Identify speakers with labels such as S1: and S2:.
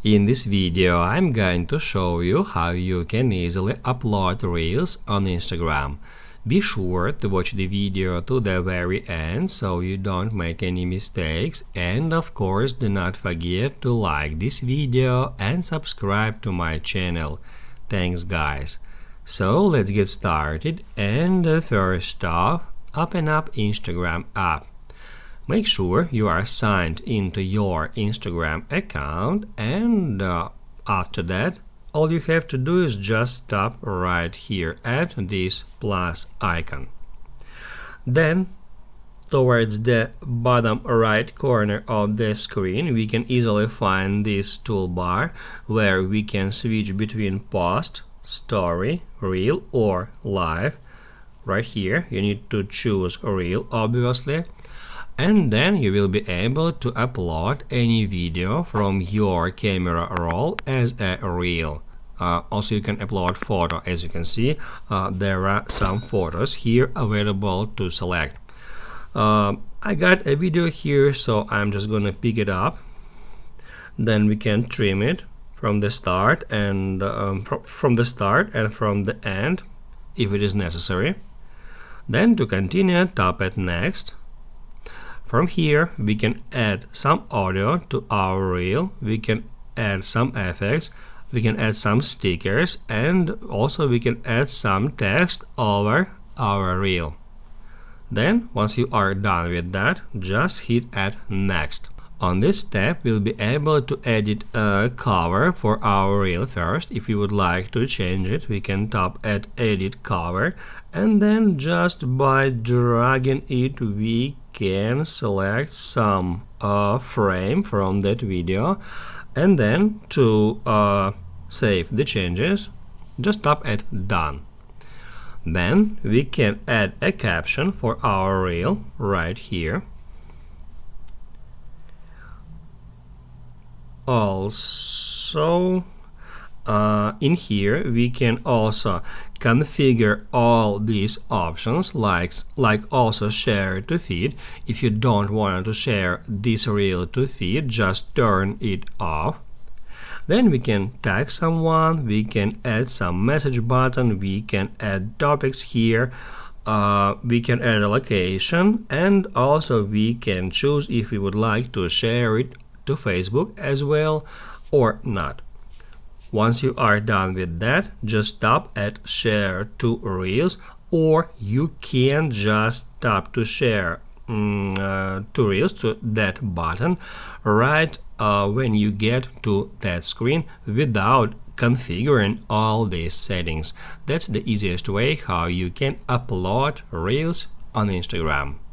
S1: In this video, I'm going to show you how you can easily upload Reels on Instagram. Be sure to watch the video to the very end so you don't make any mistakes, and of course do not forget to like this video and subscribe to my channel. Thanks guys. So let's get started, and first off, open up Instagram app. Make sure you are signed into your Instagram account, and after that all you have to do is just tap right here at this plus icon. Then towards the bottom right corner of the screen we can easily find this toolbar where we can switch between post, story, reel or live. Right here you need to choose reel, obviously, and then you will be able to upload any video from your camera roll as a reel. Also you can upload photo. As you can see, there are some photos here available to select. I got a video here, so I'm just gonna pick it up. Then we can trim it from the start and from the end if it is necessary. Then to continue, tap at next. From here we can add some audio to our reel, we can add some effects, we can add some stickers, and also we can add some text over our reel. Then once you are done with that, just hit at next. On this step we'll be able to edit a cover for our reel first. If you would like to change it, we can tap at edit cover, and then just by dragging it we can select some frame from that video, and then to save the changes just tap at done. Then we can add a caption for our reel right here. Also in here we can also configure all these options like also share to feed. If you don't want to share this reel to feed, just turn it off. Then we can tag someone, we can add some message button, we can add topics here, we can add a location, and also we can choose if we would like to share it to Facebook as well or not. Once you are done with that, just tap at share to reels, or you can just tap to share to reels, to that button right when you get to that screen without configuring all these settings. That's the easiest way how you can upload reels on Instagram.